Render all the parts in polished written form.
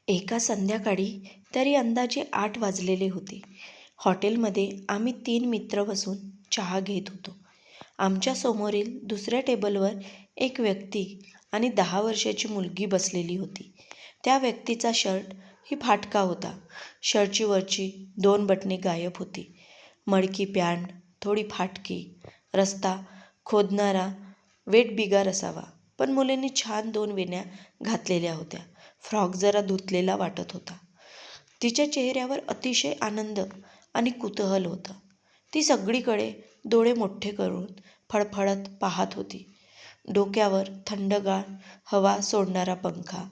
एका संध्याकाळी तरी अंदाजे 8 वाजलेले होते. हॉटेलमध्ये आम्ही 3 मित्र बसून चहा घेत होतो. आमच्या समोरील दुसऱ्या टेबलवर एक व्यक्ती आणि 10 वर्षाची मुलगी बसलेली होती. त्या व्यक्तीचा शर्ट ही फाटका होता. शर्टची वरची 2 बटणे गायब होती. मडकी पॅन्ट थोडी फाटकी, रस्ता खोदणारा वेट बिगार असावा. पण मुलींनी छान 2 वेण्या घातलेल्या होत्या. फ्रॉक जरा धुतलेला वाटत होता. तिच्या चेहऱ्यावर अतिशय आनंद आणि कुतूहल होतं. ती सगळीकडे डोळे मोठे करून फळफळत पाहत होती. डोक्यावर थंडगार हवा सोडणारा पंखा,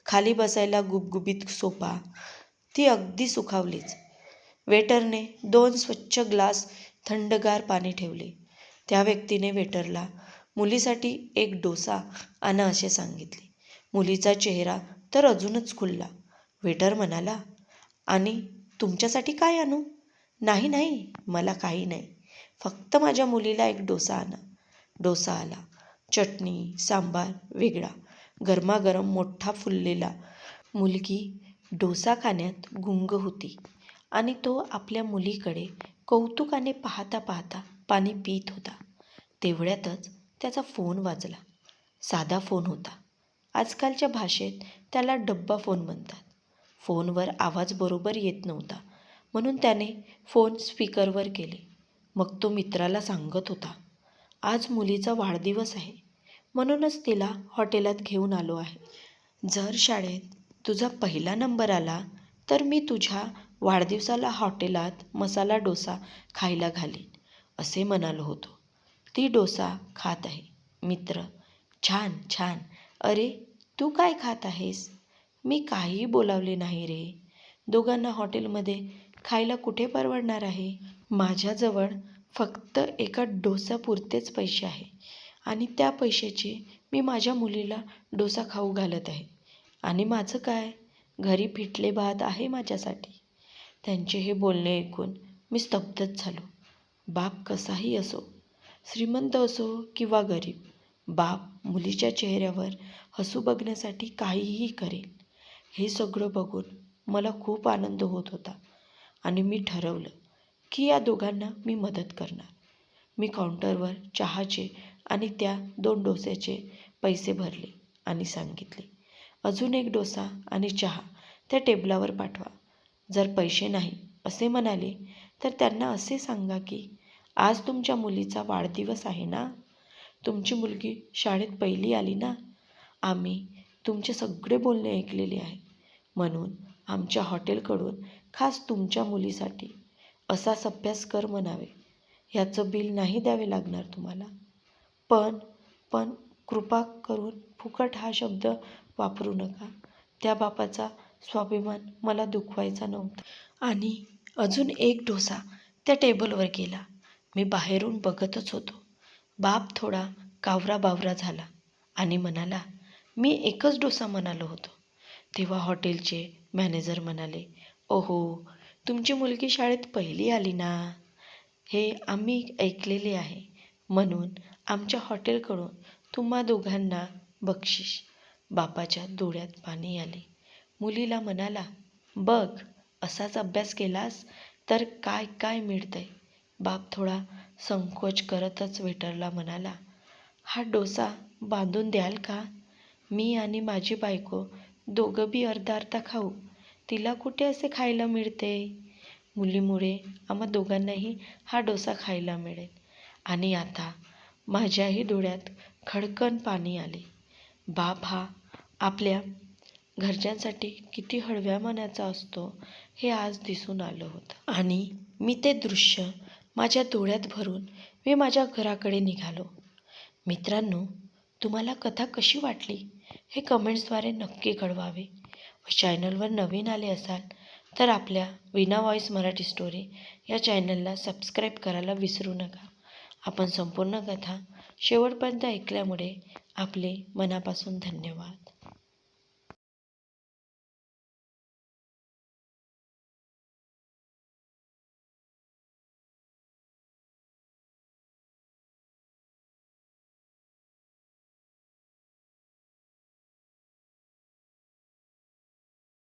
खाली बसायला गुबगुबीत सोफा. ती अगदी सुखावलीच. वेटरने 2 स्वच्छ ग्लास थंडगार पाणी ठेवले. त्या व्यक्तीने वेटरला मुलीसाठी एक डोसा आणा असे सांगितले. मुलीचा चेहरा तर अजूनच खुलला. वेटर म्हणाला, आणि तुमच्यासाठी काय आणू? नाही नाही, मला काही नाही, फक्त माझ्या मुलीला एक डोसा आणा. डोसा आला. चटणी सांबार वेगळा, गरमागरम मोठा फुललेला. मुलगी डोसा खाण्यात गुंग होती आणि तो आपल्या मुलीकडे कौतुकाने पाहता पाहता पाणी पीत होता. तेवढ्यातच त्याचा फोन वाजला. साधा फोन होता. आजकालच्या भाषेत त्याला डब्बा फोन म्हणतात. फोनवर आवाज बरोबर येत नव्हता म्हणून त्याने फोन स्पीकरवर केले. मग तो मित्राला सांगत होता, आज मुलीचा वाढदिवस आहे, म्हणूनच तिला हॉटेलात घेऊन आलो आहे. जर शाळेत तुझा पहिला नंबर आला तर मी तुझ्या वाढदिवसाला हॉटेलात मसाला डोसा खायला घालीन असे म्हणालो होतो. ती डोसा खात आहे. मित्र, छान छान. अरे, तू काय खात आहेस? मी काहीही बोलावले नाही रे. दोघांना हॉटेलमध्ये खायला कुठे परवडणार आहे? माझ्याजवळ फक्त एका डोसापुरतेच पैसे आहे आणि त्या पैशाचे मी माझ्या मुलीला डोसा खाऊ घालत आहे. आणि माझं काय? घरी पिठले भात आहे माझ्यासाठी. त्यांचे हे बोलणे ऐकून मी स्तब्धच झालो. बाप कसाही असो, श्रीमंत असो किंवा गरीब, बाप मुलीच्या चेहऱ्यावर हसू बघण्यासाठी काहीही करेल. हे सगळं बघून मला खूप आनंद होत होता आणि मी ठरवलं की या दोघांना मी मदत करणार. मी काउंटरवर चहाचे आणि त्या 2 डोस्याचे पैसे भरले आणि सांगितले, अजून एक डोसा आणि चहा त्या टेबलावर पाठवा. जर पैसे नाही असे म्हणाले तर त्यांना असे सांगा की आज तुमच्या मुलीचा वाढदिवस आहे ना, तुमची मुलगी शाळेत पहिली आली ना, आम्ही तुमचे सगळे बोलणे ऐकलेले आहे, म्हणून आमच्या हॉटेलकडून खास तुमच्या मुलीसाठी असाच अभ्यास कर म्हणावे. ह्याचं बिल नाही द्यावे लागणार तुम्हाला. पण कृपा करून फुकट हा शब्द वापरू नका. त्या बापाचा स्वाभिमान मला दुखवायचा नव्हता. आणि अजून एक डोसा त्या टेबलवर गेला. मी बाहेरून बघतच होतो. बाप थोडा कावरा-बावरा झाला आणि म्हणाला, मी एकच डोसा म्हणालो होतो. तेव्हा हॉटेलचे मॅनेजर म्हणाले, ओहो, तुमची मुलगी शाळेत पहिली आली ना, हे आम्ही ऐकलेले आहे, म्हणून आमच्या हॉटेलकडून तुम्हा दोघांना बक्षीस. बापाच्या डोळ्यात पाणी आले. मुलीला म्हणाला, बघ, असाच अभ्यास केलास तर काय काय मिळतंय. बाप थोडा संकोच करतच वेटरला म्हणाला, हा डोसा बांधून द्याल का? मी आणि माझी बायको दोघं बी अर्धा अर्धा खाऊ. तिला कुठे असे खायला मिळते. मुलीमुळे आम्हा दोघांनाही हा डोसा खायला मिळेल. आणि आता माझ्याही डोळ्यात खडकन पाणी आले. बाप हा आपल्या घरच्यांसाठी किती हळव्या मनाचा असतो हे आज दिसून आलं होतं. आणि मी ते दृश्य माझ्या डोळ्यात भरून मी माझ्या घराकडे निघालो. मित्रांनो, तुम्हाला कथा कशी वाटली हे कमेंट्सद्वारे नक्की कळवावे. व चॅनलवर नवीन आले असाल तर आपल्या वीणा व्हॉइस मराठी स्टोरी या चॅनलला सबस्क्राईब करायला विसरू नका. आपण संपूर्ण कथा शेवटपर्यंत ऐकल्यामुळे आपले मनापासून धन्यवाद.